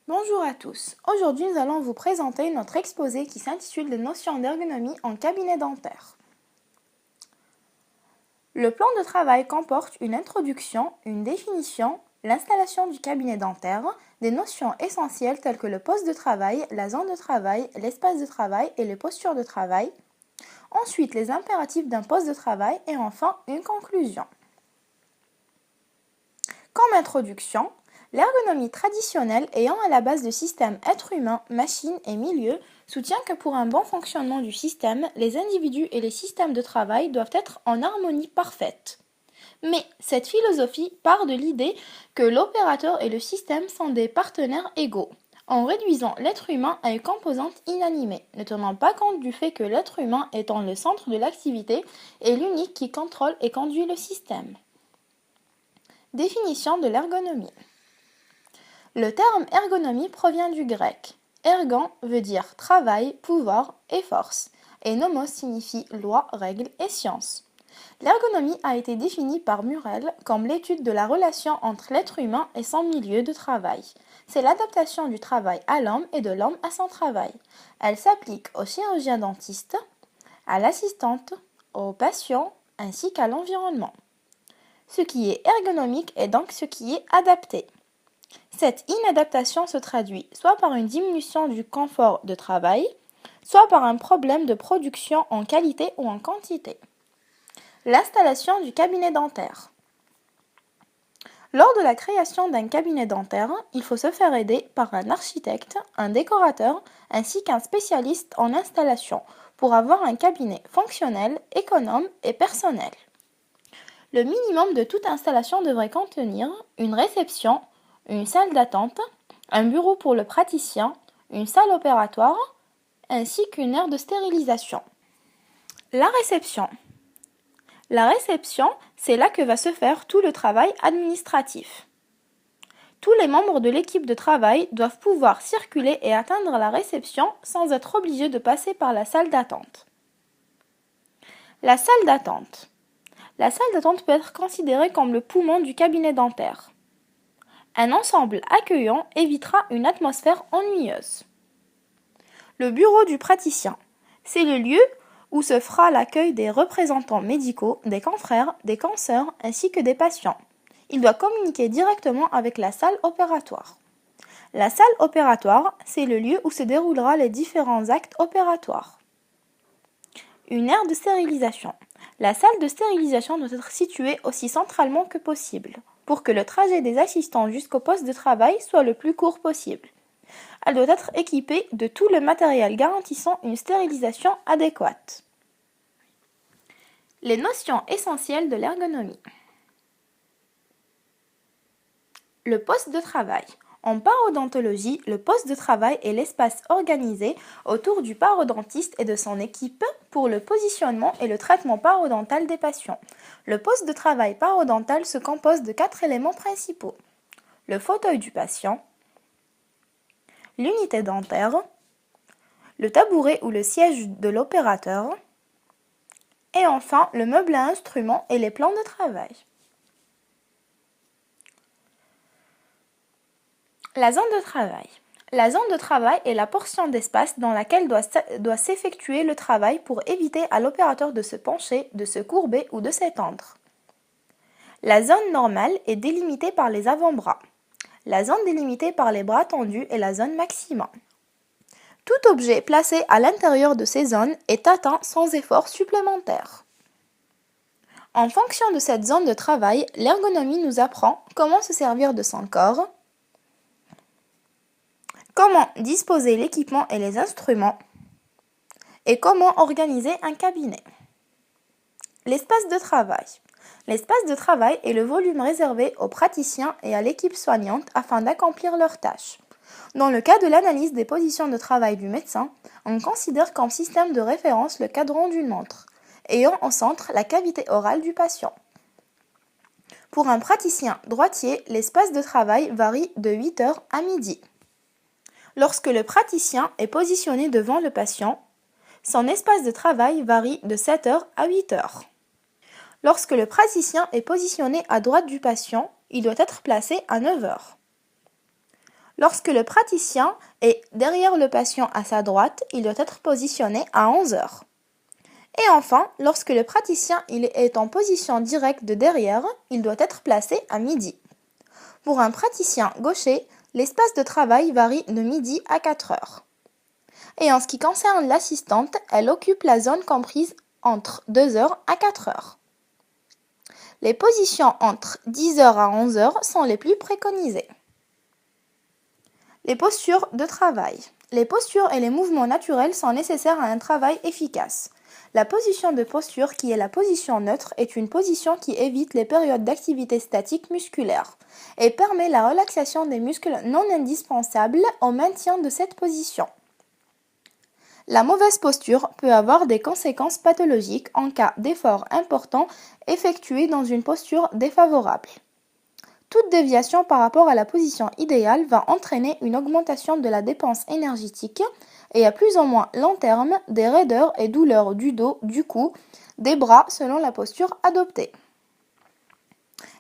Bonjour à tous. Aujourd'hui, nous allons vous présenter notre exposé qui s'intitule « Les notions d'ergonomie en cabinet dentaire ». Le plan de travail comporte une introduction, une définition, l'installation du cabinet dentaire, des notions essentielles telles que le poste de travail, la zone de travail, l'espace de travail et les postures de travail. Ensuite, les impératifs d'un poste de travail et enfin une conclusion. Comme introduction, l'ergonomie traditionnelle ayant à la base le système être humain, machine et milieu soutient que pour un bon fonctionnement du système, les individus et les systèmes de travail doivent être en harmonie parfaite. Mais cette philosophie part de l'idée que l'opérateur et le système sont des partenaires égaux, en réduisant l'être humain à une composante inanimée, ne tenant pas compte du fait que l'être humain étant le centre de l'activité est l'unique qui contrôle et conduit le système. Définition de l'ergonomie. Le terme ergonomie provient du grec. Ergon veut dire travail, pouvoir et force, et nomos signifie loi, règle et science. L'ergonomie a été définie par Murel comme l'étude de la relation entre l'être humain et son milieu de travail. C'est l'adaptation du travail à l'homme et de l'homme à son travail. Elle s'applique au chirurgien dentiste, à l'assistante, aux patients ainsi qu'à l'environnement. Ce qui est ergonomique est donc ce qui est adapté. Cette inadaptation se traduit soit par une diminution du confort de travail, soit par un problème de production en qualité ou en quantité. L'installation du cabinet dentaire. Lors de la création d'un cabinet dentaire, il faut se faire aider par un architecte, un décorateur ainsi qu'un spécialiste en installation pour avoir un cabinet fonctionnel, économe et personnel. Le minimum de toute installation devrait contenir une réception, une salle d'attente, un bureau pour le praticien, une salle opératoire, ainsi qu'une aire de stérilisation. La réception. La réception, c'est là que va se faire tout le travail administratif. Tous les membres de l'équipe de travail doivent pouvoir circuler et atteindre la réception sans être obligés de passer par la salle d'attente. La salle d'attente. La salle d'attente peut être considérée comme le poumon du cabinet dentaire. Un ensemble accueillant évitera une atmosphère ennuyeuse. Le bureau du praticien. C'est le lieu où se fera l'accueil des représentants médicaux, des confrères, des consoeurs ainsi que des patients. Il doit communiquer directement avec la salle opératoire. La salle opératoire, c'est le lieu où se déroulera les différents actes opératoires. Une aire de stérilisation. La salle de stérilisation doit être située aussi centralement que possible, pour que le trajet des assistants jusqu'au poste de travail soit le plus court possible. Elle doit être équipée de tout le matériel garantissant une stérilisation adéquate. Les notions essentielles de l'ergonomie. Le poste de travail. En parodontologie, le poste de travail est l'espace organisé autour du parodontiste et de son équipe pour le positionnement et le traitement parodontal des patients. Le poste de travail parodontal se compose de 4 éléments principaux. Le fauteuil du patient, l'unité dentaire, le tabouret ou le siège de l'opérateur, et enfin le meuble à instruments et les plans de travail. La zone de travail. La zone de travail est la portion d'espace dans laquelle doit s'effectuer le travail pour éviter à l'opérateur de se pencher, de se courber ou de s'étendre. La zone normale est délimitée par les avant-bras. La zone délimitée par les bras tendus est la zone maximum. Tout objet placé à l'intérieur de ces zones est atteint sans effort supplémentaire. En fonction de cette zone de travail, l'ergonomie nous apprend comment se servir de son corps, comment disposer l'équipement et les instruments, et comment organiser un cabinet. L'espace de travail. L'espace de travail est le volume réservé aux praticiens et à l'équipe soignante afin d'accomplir leurs tâches. Dans le cas de l'analyse des positions de travail du médecin, on considère comme système de référence le cadran d'une montre, ayant au centre la cavité orale du patient. Pour un praticien droitier, l'espace de travail varie de 8h à midi. Lorsque le praticien est positionné devant le patient, son espace de travail varie de 7h à 8h. Lorsque le praticien est positionné à droite du patient, il doit être placé à 9h. Lorsque le praticien est derrière le patient à sa droite, il doit être positionné à 11 heures. Et enfin, lorsque le praticien est en position directe de derrière, il doit être placé à midi. Pour un praticien gaucher, l'espace de travail varie de midi à 4 heures. Et en ce qui concerne l'assistante, elle occupe la zone comprise entre 2 heures à 4 heures. Les positions entre 10 heures à 11 heures sont les plus préconisées. Les postures de travail. Les postures et les mouvements naturels sont nécessaires à un travail efficace. La position de posture, qui est la position neutre, est une position qui évite les périodes d'activité statique musculaire et permet la relaxation des muscles non indispensables au maintien de cette position. La mauvaise posture peut avoir des conséquences pathologiques en cas d'effort important effectué dans une posture défavorable. Toute déviation par rapport à la position idéale va entraîner une augmentation de la dépense énergétique et à plus ou moins long terme des raideurs et douleurs du dos, du cou, des bras selon la posture adoptée.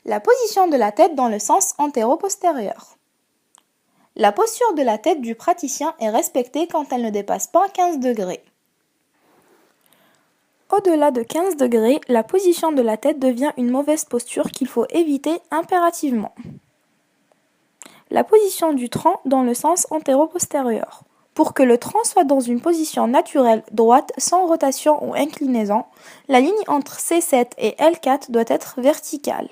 La position de la tête dans le sens antéro-postérieur. La posture de la tête du praticien est respectée quand elle ne dépasse pas 15 degrés. Au-delà de 15 degrés, la position de la tête devient une mauvaise posture qu'il faut éviter impérativement. La position du tronc dans le sens antéro-postérieur. Pour que le tronc soit dans une position naturelle droite sans rotation ou inclinaison, la ligne entre C7 et L4 doit être verticale.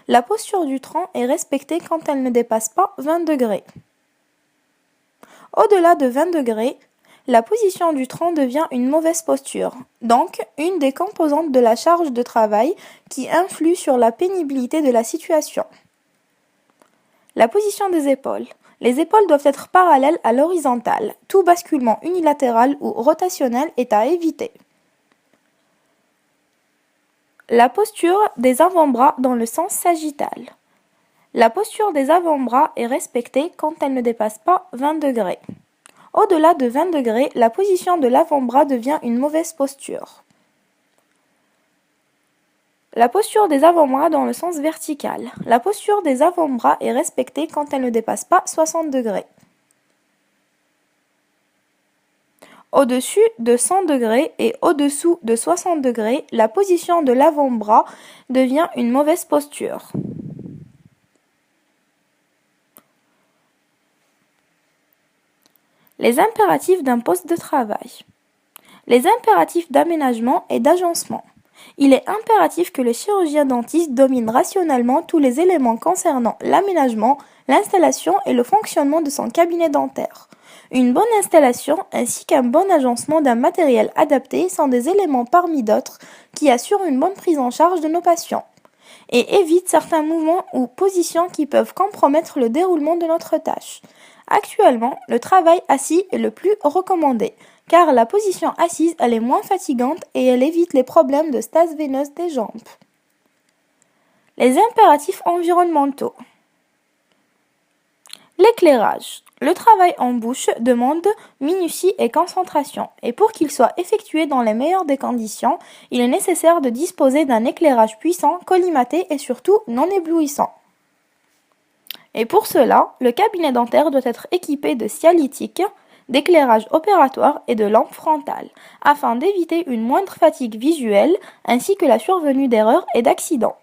La posture du tronc est respectée quand elle ne dépasse pas 20 degrés. Au-delà de 20 degrés, la position du tronc devient une mauvaise posture, donc une des composantes de la charge de travail qui influe sur la pénibilité de la situation. La position des épaules. Les épaules doivent être parallèles à l'horizontale. Tout basculement unilatéral ou rotationnel est à éviter. La posture des avant-bras dans le sens sagittal. La posture des avant-bras est respectée quand elle ne dépasse pas 20 degrés. Au-delà de 20 degrés, la position de l'avant-bras devient une mauvaise posture. La posture des avant-bras dans le sens vertical. La posture des avant-bras est respectée quand elle ne dépasse pas 60 degrés. Au-dessus de 100 degrés et au-dessous de 60 degrés, la position de l'avant-bras devient une mauvaise posture. Les impératifs d'un poste de travail. Les impératifs d'aménagement et d'agencement. Il est impératif que le chirurgien dentiste domine rationnellement tous les éléments concernant l'aménagement, l'installation et le fonctionnement de son cabinet dentaire. Une bonne installation ainsi qu'un bon agencement d'un matériel adapté sont des éléments parmi d'autres qui assurent une bonne prise en charge de nos patients et évitent certains mouvements ou positions qui peuvent compromettre le déroulement de notre tâche. Actuellement, le travail assis est le plus recommandé, car la position assise elle est moins fatigante et elle évite les problèmes de stase veineuse des jambes. Les impératifs environnementaux. L'éclairage. Le travail en bouche demande minutie et concentration, et pour qu'il soit effectué dans les meilleures des conditions, il est nécessaire de disposer d'un éclairage puissant, collimaté et surtout non éblouissant. Et pour cela, le cabinet dentaire doit être équipé de sialytiques, d'éclairage opératoire et de lampes frontales, afin d'éviter une moindre fatigue visuelle ainsi que la survenue d'erreurs et d'accidents.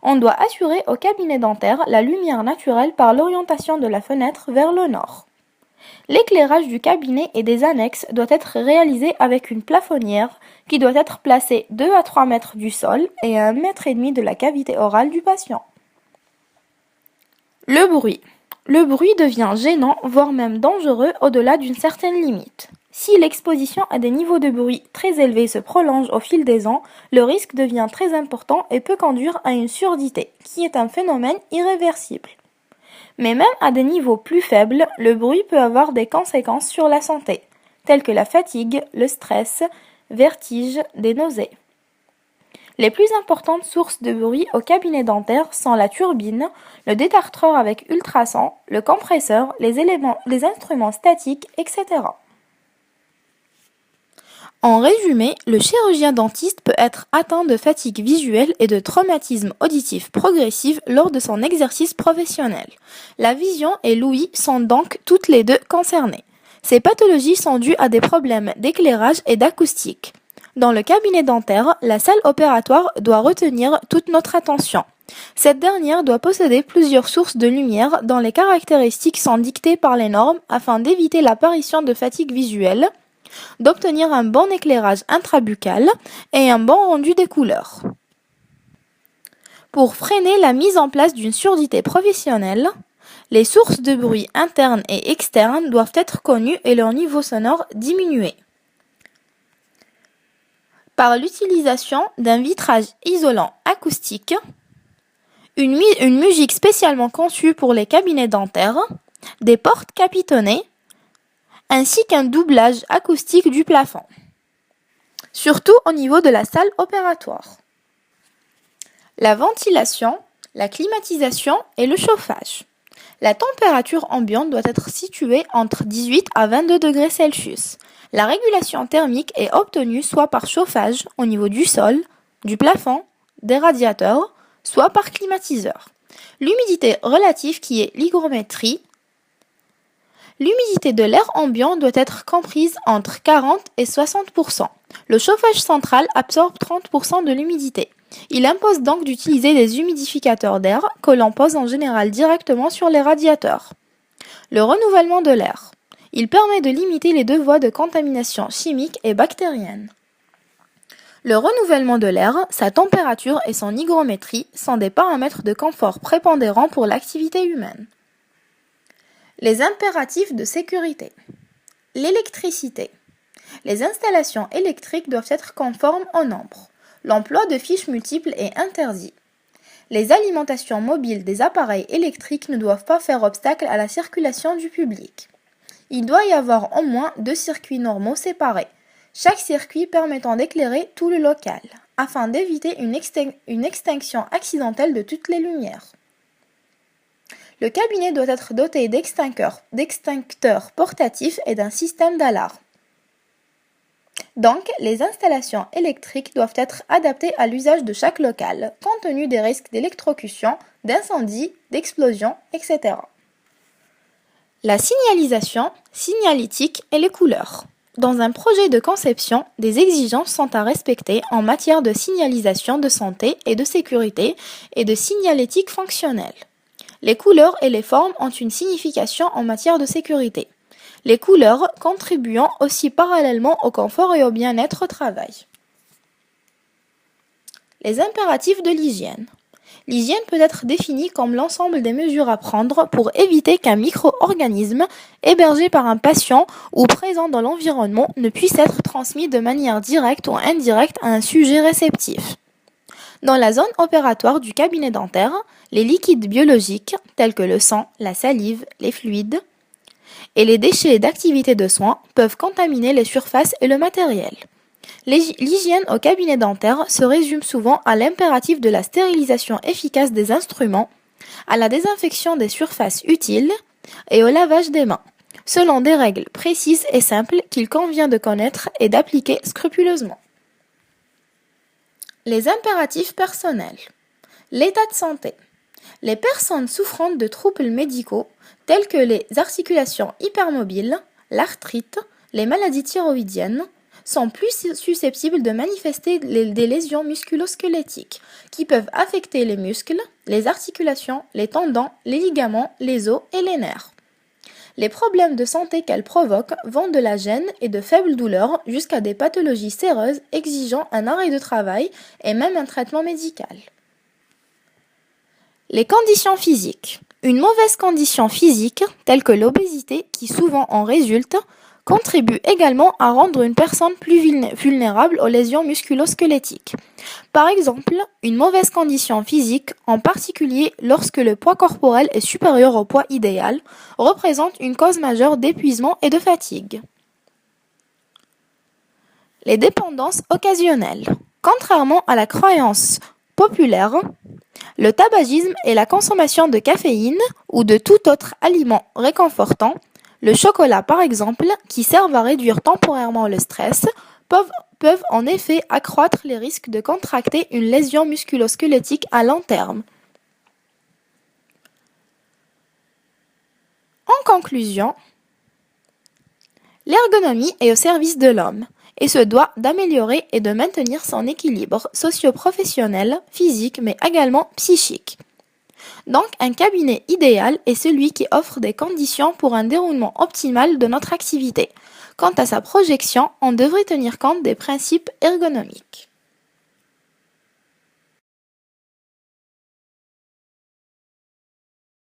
On doit assurer au cabinet dentaire la lumière naturelle par l'orientation de la fenêtre vers le nord. L'éclairage du cabinet et des annexes doit être réalisé avec une plafonnière qui doit être placée 2 à 3 mètres du sol et à 1,5 mètre de la cavité orale du patient. Le bruit. Le bruit devient gênant, voire même dangereux au-delà d'une certaine limite. Si l'exposition à des niveaux de bruit très élevés se prolonge au fil des ans, le risque devient très important et peut conduire à une surdité, qui est un phénomène irréversible. Mais même à des niveaux plus faibles, le bruit peut avoir des conséquences sur la santé, telles que la fatigue, le stress, vertige, des nausées. Les plus importantes sources de bruit au cabinet dentaire sont la turbine, le détartreur avec ultrasons, le compresseur, les instruments statiques, etc. En résumé, le chirurgien dentiste peut être atteint de fatigue visuelle et de traumatisme auditif progressif lors de son exercice professionnel. La vision et l'ouïe sont donc toutes les deux concernées. Ces pathologies sont dues à des problèmes d'éclairage et d'acoustique. Dans le cabinet dentaire, la salle opératoire doit retenir toute notre attention. Cette dernière doit posséder plusieurs sources de lumière dont les caractéristiques sont dictées par les normes afin d'éviter l'apparition de fatigue visuelle, d'obtenir un bon éclairage intrabuccal et un bon rendu des couleurs. Pour freiner la mise en place d'une surdité professionnelle, les sources de bruit internes et externes doivent être connues et leur niveau sonore diminué. Par l'utilisation d'un vitrage isolant acoustique, une musique spécialement conçue pour les cabinets dentaires, des portes capitonnées, ainsi qu'un doublage acoustique du plafond, surtout au niveau de la salle opératoire. La ventilation, la climatisation et le chauffage. La température ambiante doit être située entre 18 à 22 degrés Celsius. La régulation thermique est obtenue soit par chauffage au niveau du sol, du plafond, des radiateurs, soit par climatiseur. L'humidité relative qui est l'hygrométrie. L'humidité de l'air ambiant doit être comprise entre 40 et 60%. Le chauffage central absorbe 30% de l'humidité. Il impose donc d'utiliser des humidificateurs d'air que l'on pose en général directement sur les radiateurs. Le renouvellement de l'air. Il permet de limiter les deux voies de contamination chimique et bactérienne. Le renouvellement de l'air, sa température et son hygrométrie sont des paramètres de confort prépondérants pour l'activité humaine. Les impératifs de sécurité. L'électricité. Les installations électriques doivent être conformes au nombre. L'emploi de fiches multiples est interdit. Les alimentations mobiles des appareils électriques ne doivent pas faire obstacle à la circulation du public. Il doit y avoir au moins 2 circuits normaux séparés, chaque circuit permettant d'éclairer tout le local, afin d'éviter une extinction accidentelle de toutes les lumières. Le cabinet doit être doté d'extincteurs portatifs et d'un système d'alarme. Donc, les installations électriques doivent être adaptées à l'usage de chaque local, compte tenu des risques d'électrocution, d'incendie, d'explosion, etc. La signalisation, signalétique et les couleurs. Dans un projet de conception, des exigences sont à respecter en matière de signalisation de santé et de sécurité et de signalétique fonctionnelle. Les couleurs et les formes ont une signification en matière de sécurité. Les couleurs contribuant aussi parallèlement au confort et au bien-être au travail. Les impératifs de l'hygiène. L'hygiène peut être définie comme l'ensemble des mesures à prendre pour éviter qu'un micro-organisme hébergé par un patient ou présent dans l'environnement ne puisse être transmis de manière directe ou indirecte à un sujet réceptif. Dans la zone opératoire du cabinet dentaire, les liquides biologiques, tels que le sang, la salive, les fluides, et les déchets d'activité de soins peuvent contaminer les surfaces et le matériel. L'hygiène au cabinet dentaire se résume souvent à l'impératif de la stérilisation efficace des instruments, à la désinfection des surfaces utiles et au lavage des mains, selon des règles précises et simples qu'il convient de connaître et d'appliquer scrupuleusement. Les impératifs personnels. L'état de santé. Les personnes souffrant de troubles médicaux tels que les articulations hypermobiles, l'arthrite, les maladies thyroïdiennes, sont plus susceptibles de manifester des lésions musculo-squelettiques qui peuvent affecter les muscles, les articulations, les tendons, les ligaments, les os et les nerfs. Les problèmes de santé qu'elles provoquent vont de la gêne et de faibles douleurs jusqu'à des pathologies séreuses exigeant un arrêt de travail et même un traitement médical. Les conditions physiques. Une mauvaise condition physique, telle que l'obésité qui souvent en résulte, contribue également à rendre une personne plus vulnérable aux lésions musculo-squelettiques. Par exemple, une mauvaise condition physique, en particulier lorsque le poids corporel est supérieur au poids idéal, représente une cause majeure d'épuisement et de fatigue. Les dépendances occasionnelles. Contrairement à la croyance populaire, le tabagisme et la consommation de caféine ou de tout autre aliment réconfortant, le chocolat par exemple, qui servent à réduire temporairement le stress, peuvent en effet accroître les risques de contracter une lésion musculo-squelettique à long terme. En conclusion, l'ergonomie est au service de l'homme et se doit d'améliorer et de maintenir son équilibre socio-professionnel, physique mais également psychique. Donc, un cabinet idéal est celui qui offre des conditions pour un déroulement optimal de notre activité. Quant à sa projection, on devrait tenir compte des principes ergonomiques.